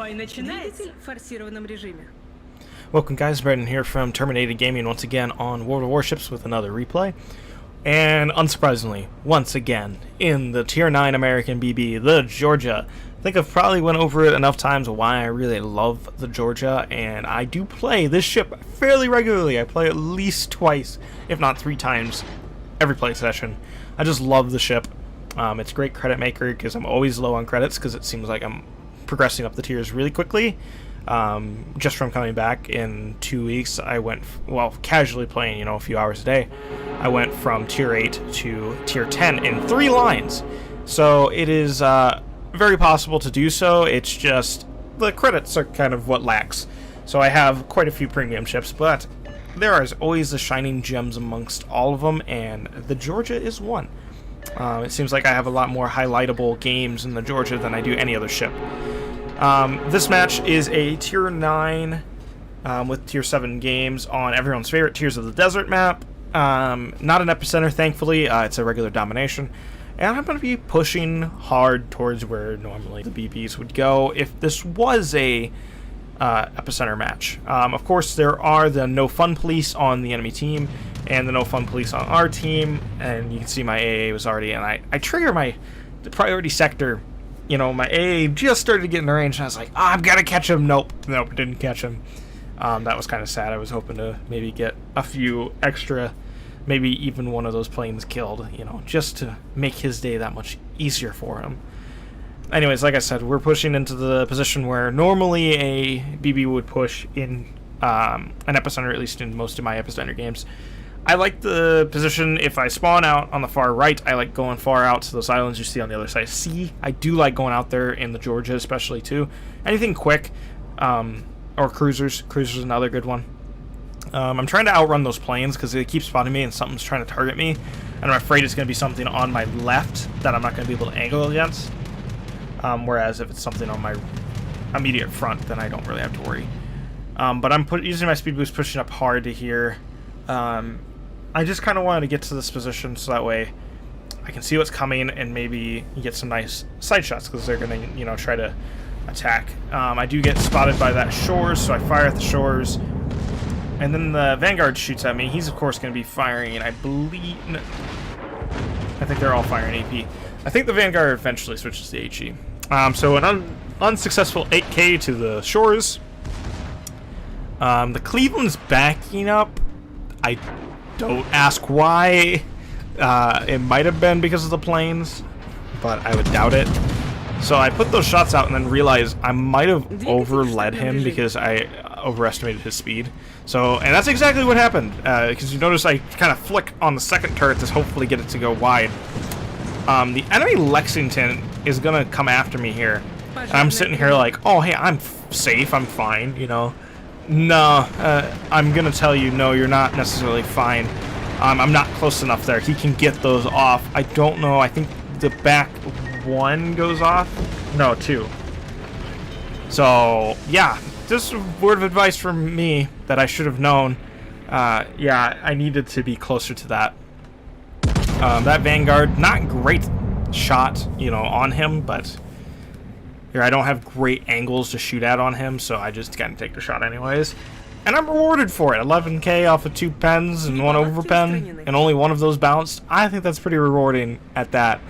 Бой начинается в форсированном режиме. Welcome guys, Brendan here from Terminated Gaming once again on World of Warships with another replay. And unsurprisingly, once again, in the Tier 9 American BB, the Georgia. I think I've probably went over it enough times why I really love the Georgia, and I do play this ship fairly regularly. I play at least twice, if not 3 times, every play session. I just love the ship. It's a great credit maker because I'm always low on credits because it seems like I'm progressing up the tiers really quickly. Just from coming back in 2 weeks, I went, well, casually playing, a few hours a day, I went from tier 8 to tier 10 in 3 lines. So it is very possible to do so. It's just the credits are kind of what lacks. So I have quite a few premium ships, but there is always the shining gems amongst all of them, and the Georgia is one. It seems like I have a lot more highlightable games in the Georgia than I do any other ship. This match is a tier 9 with tier 7 games on everyone's favorite Tears of the Desert map. Not an epicenter, thankfully. It's a regular domination. And I'm going to be pushing hard towards where normally the BBs would go if this was a epicenter match. Of course, there are the no fun police on the enemy team and the no fun police on our team. And you can see my AA was already in. I trigger my priority sector. My AA just started to get in the range, and I was like, I've got to catch him. Nope, didn't catch him. That was kind of sad. I was hoping to maybe get a few extra, maybe even one of those planes killed, just to make his day that much easier for him. Anyways, like I said, we're pushing into the position where normally a BB would push in an epicenter, at least in most of my epicenter games. I like the position if I spawn out on the far right. I like going far out to those islands you see on the other side. See, I do like going out there in the Georgia especially too. Anything quick, or cruisers. Cruisers is another good one. I'm trying to outrun those planes because they keep spotting me and something's trying to target me. And I'm afraid it's going to be something on my left that I'm not going to be able to angle against. Whereas if it's something on my immediate front, then I don't really have to worry. But I'm using my speed boost, pushing up hard to here. I just kind of wanted to get to this position so that way I can see what's coming and maybe get some nice side shots because they're going to, try to attack. I do get spotted by that shores, so I fire at the shores. And then the Vanguard shoots at me. He's, of course, going to be firing, I believe... I think they're all firing AP. I think the Vanguard eventually switches to HE. So an unsuccessful 8K to the shores. The Cleveland's backing up. I don't ask why. It might have been because of the planes, but I would doubt it. So I put those shots out and then realized I might have overled him because I overestimated his speed. So, and that's exactly what happened, because you notice I kind of flick on the second turret to hopefully get it to go wide. The enemy Lexington is going to come after me here. And I'm sitting here like, oh, hey, I'm safe, I'm fine, No, I'm going to tell you, no, you're not necessarily fine. I'm not close enough there. He can get those off. I don't know. I think the back one goes off. No, 2. So, yeah, just a word of advice from me that I should have known. Yeah, I needed to be closer to that. That Vanguard, not great shot, on him, but... Here, I don't have great angles to shoot at on him, so I just gotta take the shot anyways. And I'm rewarded for it. 11K off of 2 pens and 1 overpen, and only 1 of those bounced. I think that's pretty rewarding at that.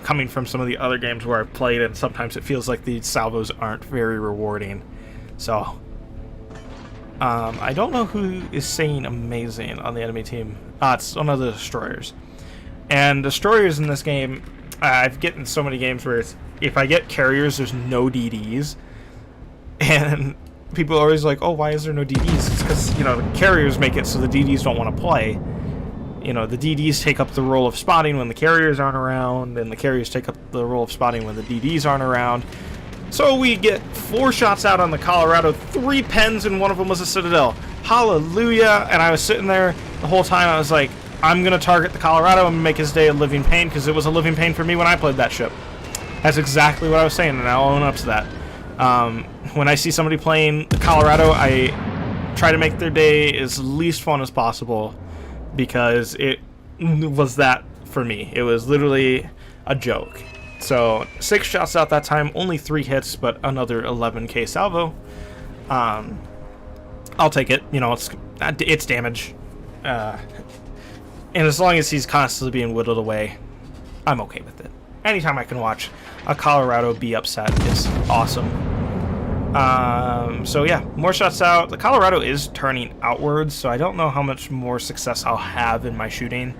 Coming from some of the other games where I've played, and sometimes it feels like the salvos aren't very rewarding. So, I don't know who is saying amazing on the enemy team. It's one of the destroyers. And destroyers in this game, I've get in so many games where it's, if I get carriers, there's no DDs. And people are always like, oh, why is there no DDs? It's because, the carriers make it so the DDs don't want to play. The DDs take up the role of spotting when the carriers aren't around, and the carriers take up the role of spotting when the DDs aren't around. So we get 4 shots out on the Colorado, 3 pens, and 1 of them was a Citadel. Hallelujah! And I was sitting there the whole time, I was like, I'm going to target the Colorado and make his day a living pain, because it was a living pain for me when I played that ship. That's exactly what I was saying, and I'll own up to that. When I see somebody playing the Colorado, I try to make their day as least fun as possible, because it was that for me. It was literally a joke. So 6 shots out that time, only 3 hits, but another 11k salvo. I'll take it. You know, it's damage, and as long as he's constantly being whittled away, I'm okay with it. Anytime I can watch a Colorado be upset is awesome. So yeah, more shots out. The Colorado is turning outwards, so I don't know how much more success I'll have in my shooting.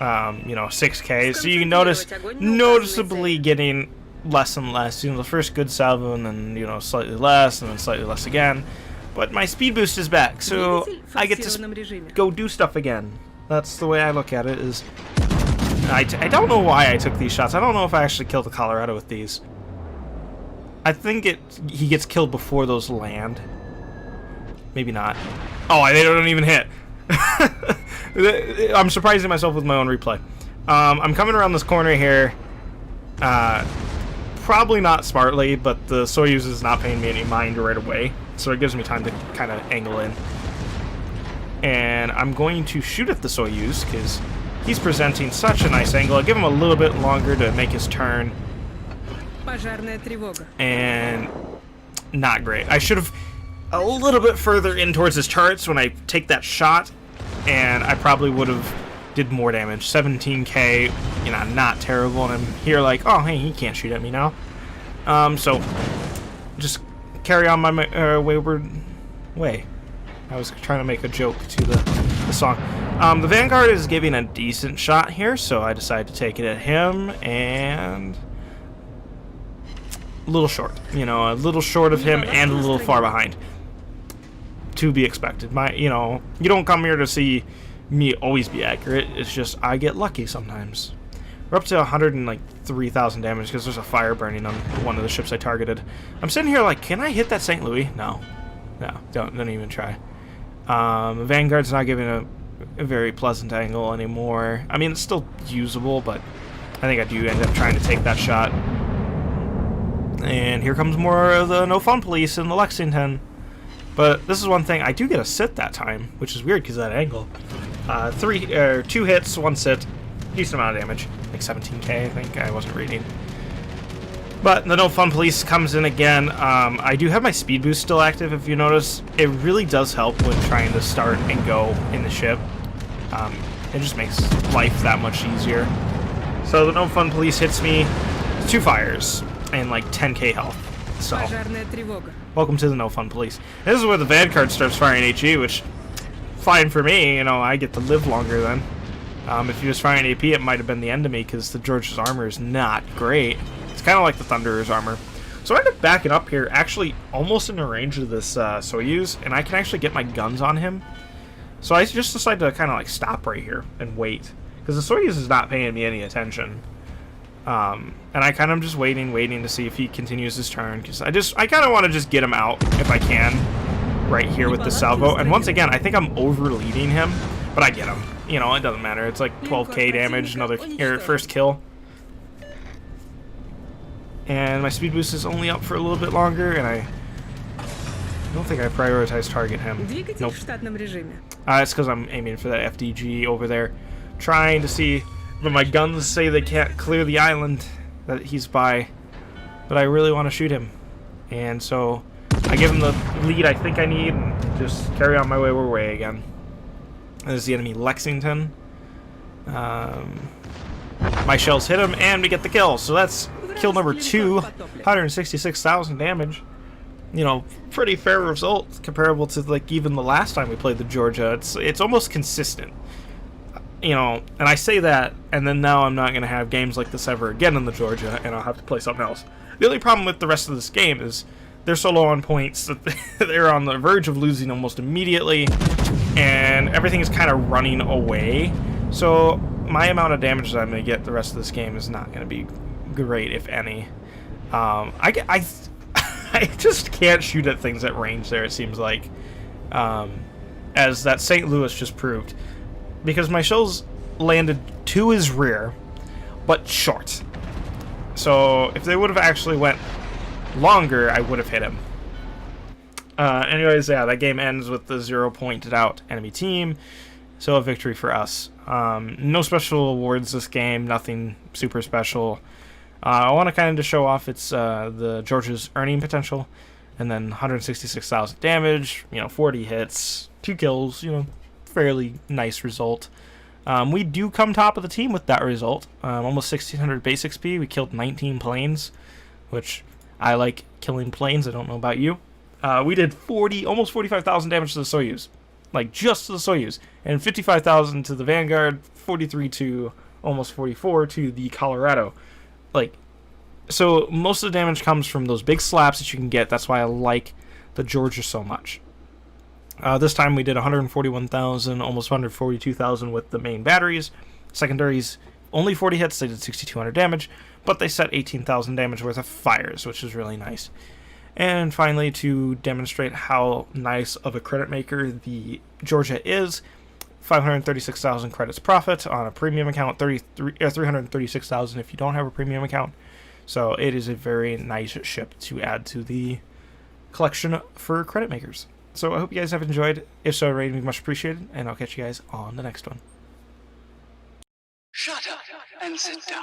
You know, 6k, so you can notice noticeably getting less and less. You know, the first good salvo, and then, you know, slightly less, and then slightly less again. But my speed boost is back, so I get to go do stuff again. That's the way I look at it. Is I don't know why I took these shots. I don't know if I actually killed the Colorado with these. I think he gets killed before those land. Maybe not. Oh, they don't even hit. I'm surprising myself with my own replay. I'm coming around this corner here. Probably not smartly, but the Soyuz is not paying me any mind right away, so it gives me time to kind of angle in. And I'm going to shoot at the Soyuz because he's presenting such a nice angle. I'll give him a little bit longer to make his turn. And not great. I should have a little bit further in towards his turrets when I take that shot, and I probably would have did more damage. 17k, you know, not terrible. And I'm here like, oh, hey, he can't shoot at me now. So just carry on my wayward way. I was trying to make a joke to the song. The Vanguard is giving a decent shot here, so I decided to take it at him, and a little short. You know, a little short of him and a little far behind. To be expected. You know, you don't come here to see me always be accurate. It's just I get lucky sometimes. We're up to 103,000 damage because there's a fire burning on one of the ships I targeted. I'm sitting here like, can I hit that St. Louis? No, don't even try. Vanguard's not giving a very pleasant angle anymore. I mean, it's still usable, but I think I do end up trying to take that shot. And here comes more of the no fun police in the Lexington. But this is one thing, I do get a sit that time, which is weird because of that angle. 2 hits, 1 sit, decent amount of damage, like 17k I think, I wasn't reading. But the no fun police comes in again. I do have my speed boost still active, if you notice. It really does help when trying to start and go in the ship. It just makes life that much easier. So the no fun police hits me, 2 fires, and like 10k health. So, welcome to the no fun police. This is where the Vanguard starts firing HE, which, fine for me, you know, I get to live longer then. If he was firing AP, it might have been the end of me, because the George's armor is not great. It's kind of like the Thunderer's armor. So I end up backing up here, actually almost in the range of this Soyuz, and I can actually get my guns on him. So I just decided to kind of like stop right here and wait, because the Soyuz is not paying me any attention. And I kind of just waiting to see if he continues his turn, because I kind of want to just get him out if I can right here with the salvo. And once again, I think I'm over leading him, but I get him. You know, it doesn't matter. It's like 12k damage, another first kill. And my speed boost is only up for a little bit longer, and I don't think I prioritized target him. Nope. It's because I'm aiming for that FDG over there, trying to see. But my guns say they can't clear the island that he's by. But I really want to shoot him. And so I give him the lead I think I need and just carry on my wayward way again. There's the enemy Lexington. My shells hit him and we get the kill. So that's kill number 2. 166,000 damage. You know, pretty fair result comparable to like even the last time we played the Georgia. It's almost consistent. You know, and I say that, and then now I'm not going to have games like this ever again in the Georgia, and I'll have to play something else. The only problem with the rest of this game is they're so low on points that they're on the verge of losing almost immediately, and everything is kind of running away. So my amount of damage that I'm going to get the rest of this game is not going to be great, if any. I just can't shoot at things at range there, it seems like, as that St. Louis just proved. Because my shells landed to his rear, but short. So if they would have actually went longer, I would have hit him. Anyways, yeah, that game ends with the 0 pointed out enemy team. So a victory for us. No special awards this game, nothing super special. I want to kind of just show off its the Georgia's earning potential, and then 166,000 damage, 40 hits, 2 kills, fairly nice result. We do come top of the team with that result. Almost 1,600 base XP. We killed 19 planes, which I like killing planes. I don't know about you. We did almost 45,000 damage to the Soyuz, like just to the Soyuz, and 55,000 to the Vanguard, 43 to almost 44 to the Colorado. So most of the damage comes from those big slaps that you can get. That's why I like the Georgia so much. This time we did 141,000, almost 142,000 with the main batteries. Secondaries, only 40 hits. They did 6,200 damage, but they set 18,000 damage worth of fires, which is really nice. And finally, to demonstrate how nice of a credit maker the Georgia is, 536,000 credits profit on a premium account, 336,000 if you don't have a premium account. So it is a very nice ship to add to the collection for credit makers. So I hope you guys have enjoyed. If so, rating me much appreciated, and I'll catch you guys on the next one. Shut up and sit down.